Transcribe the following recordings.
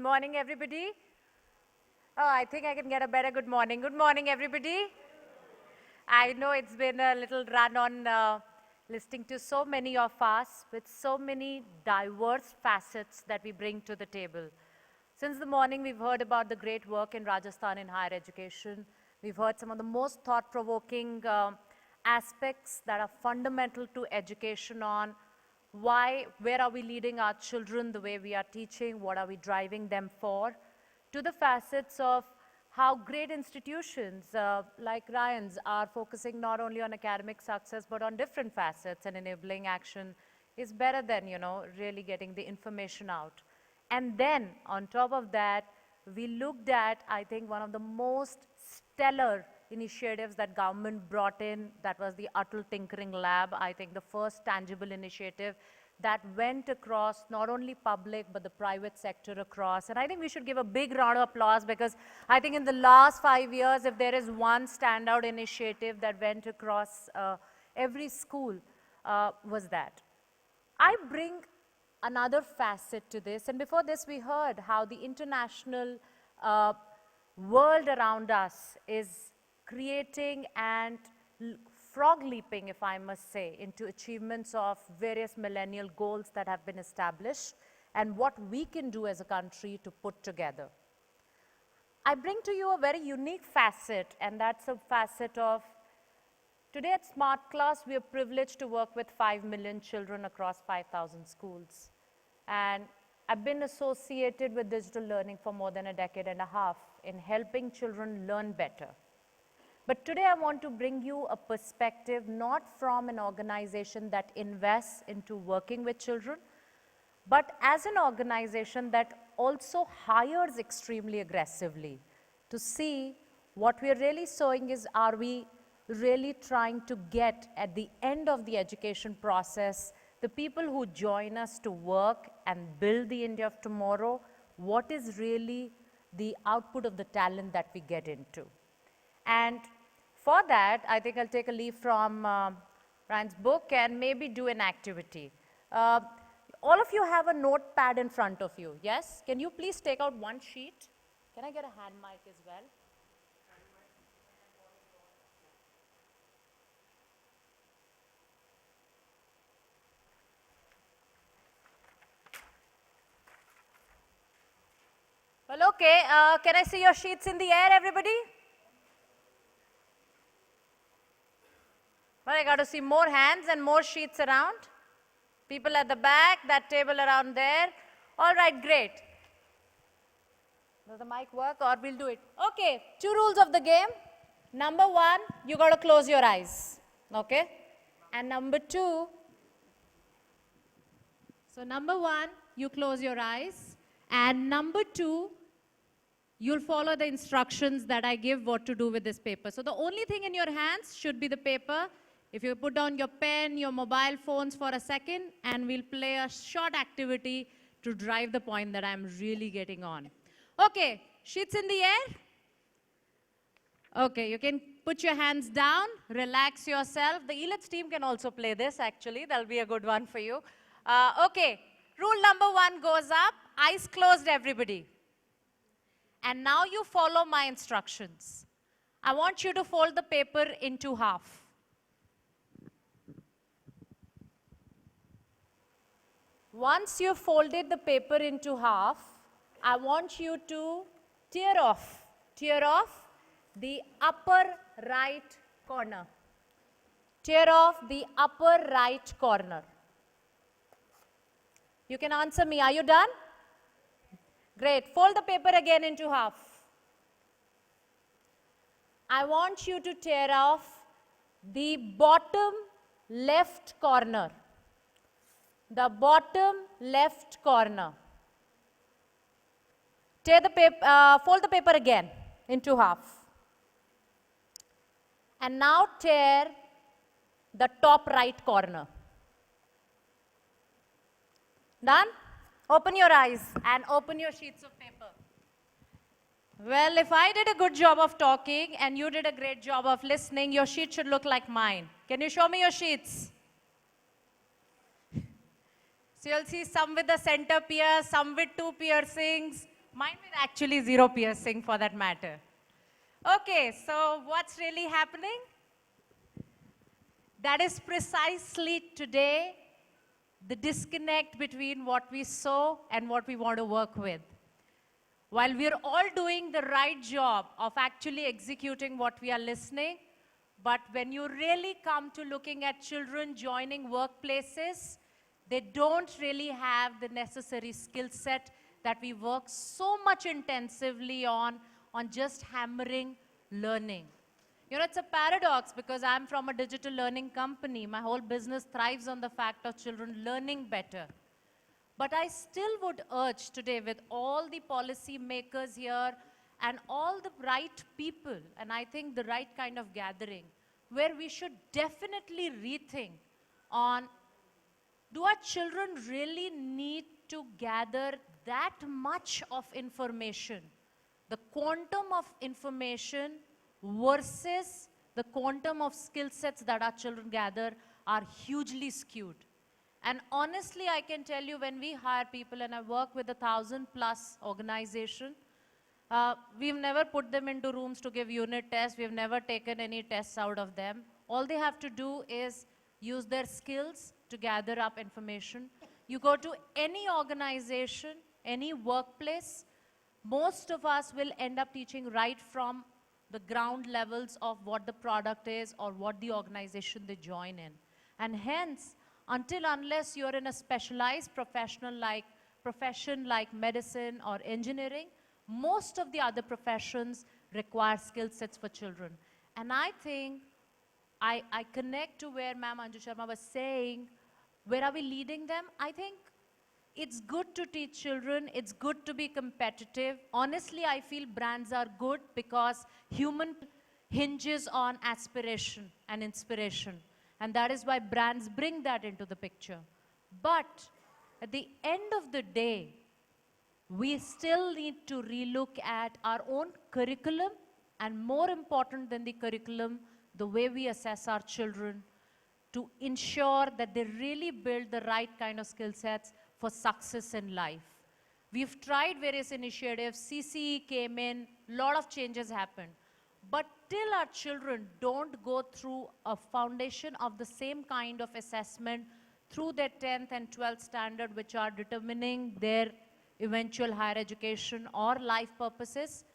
morning, everybody. Oh, I think I can get a better good morning. Good morning, everybody. I know it's been a little run on listening to so many of us with so many diverse facets that we bring to the table. Since the morning, we've heard about the great work in Rajasthan in higher education. We've heard some of the most thought-provoking aspects that are fundamental to education on where are we leading our children the way we are teaching, what are we driving them for, to the facets of how great institutions like Ryan's are focusing not only on academic success but on different facets, and enabling action is better than, really getting the information out. And then on top of that, we looked at, I think, one of the most stellar initiatives that government brought in, that was the Atal Tinkering Lab. I think the first tangible initiative that went across not only public but the private sector across. And I think we should give a big round of applause, because I think in the last 5 years, if there is one standout initiative that went across every school, was that. I bring another facet to this, and before this we heard how the international world around us is creating and frog leaping, if I must say, into achievements of various millennial goals that have been established and what we can do as a country to put together. I bring to you a very unique facet, and that's a facet of, today at Smartclass, we are privileged to work with 5 million children across 5,000 schools. And I've been associated with digital learning for more than a decade and a half in helping children learn better. But today I want to bring you a perspective not from an organization that invests into working with children, but as an organization that also hires extremely aggressively to see what we're really showing is, are we really trying to get at the end of the education process the people who join us to work and build the India of tomorrow, what is really the output of the talent that we get into. And for that, I think I'll take a leaf from Ryan's book and maybe do an activity. All of you have a notepad in front of you, yes? Can you please take out one sheet? Can I get a hand mic as well? Well, okay, can I see your sheets in the air, everybody? Well, I got to see more hands and more sheets around. People at the back, that table around there. All right, great. Does the mic work, or we'll do it? Okay, 2 rules of the game. Number 1, you got to close your eyes, okay? And number 2, so number 1, you close your eyes. And number 2, you'll follow the instructions that I give what to do with this paper. So the only thing in your hands should be the paper. If you put down your pen, your mobile phones for a second, and we'll play a short activity to drive the point that I'm really getting on. Okay, sheets in the air? Okay, you can put your hands down, relax yourself. The ELITS team can also play this, actually. That'll be a good one for you. Okay, rule number 1 goes up. Eyes closed, everybody. And now you follow my instructions. I want you to fold the paper into half. Once you've folded the paper into half, I want you to tear off the upper right corner. Tear off the upper right corner. You can answer me. Are you done? Great. Fold the paper again into half. I want you to tear off the bottom left corner. The bottom left corner. Tear the paper, fold the paper again into half. And now tear the top right corner. Done? Open your eyes and open your sheets of paper. Well, if I did a good job of talking and you did a great job of listening, your sheet should look like mine. Can you show me your sheets? So you'll see some with the center pierce, some with 2 piercings, Mine with actually zero piercing for that matter. Okay, so what's really happening? That is precisely today the disconnect between what we sow and what we want to work with. While we're all doing the right job of actually executing what we are listening, but when you really come to looking at children joining workplaces, they don't really have the necessary skill set that we work so much intensively on just hammering learning. You know, it's a paradox because I'm from a digital learning company. My whole business thrives on the fact of children learning better. But I still would urge today with all the policy makers here and all the right people, and I think the right kind of gathering, where we should definitely rethink on, do our children really need to gather that much of information? The quantum of information versus the quantum of skill sets that our children gather are hugely skewed. And honestly, I can tell you when we hire people, and I work with 1,000+ organization, we've never put them into rooms to give unit tests. We've never taken any tests out of them. All they have to do is use their skills to gather up information. You go to any organization, any workplace, most of us will end up teaching right from the ground levels of what the product is or what the organization they join in. And hence, unless you're in a specialized profession like medicine or engineering, most of the other professions require skill sets for children. And I think I connect to where Ma'am Anju Sharma was saying, where are we leading them? I think it's good to teach children, it's good to be competitive. Honestly, I feel brands are good because human hinges on aspiration and inspiration. And that is why brands bring that into the picture. But at the end of the day, we still need to relook at our own curriculum, and more important than the curriculum, the way we assess our children to ensure that they really build the right kind of skill sets for success in life. We've tried various initiatives, CCE came in, a lot of changes happened. But till our children don't go through a foundation of the same kind of assessment through their 10th and 12th standard, which are determining their eventual higher education or life purposes,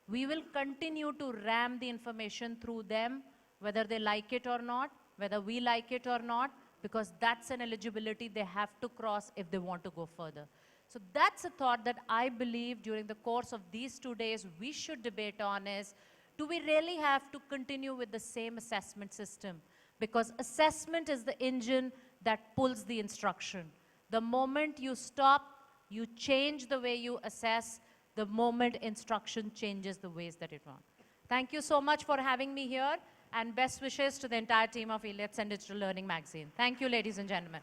we will continue to ram the information through them, whether they like it or not, whether we like it or not, because that's an eligibility they have to cross if they want to go further. So that's a thought that I believe during the course of these 2 days we should debate on is, do we really have to continue with the same assessment system? Because assessment is the engine that pulls the instruction. The moment you stop, you change the way you assess, the moment instruction changes the ways that it runs. Thank you so much for having me here, and best wishes to the entire team of eLITS and Digital Learning Magazine. Thank you, ladies and gentlemen.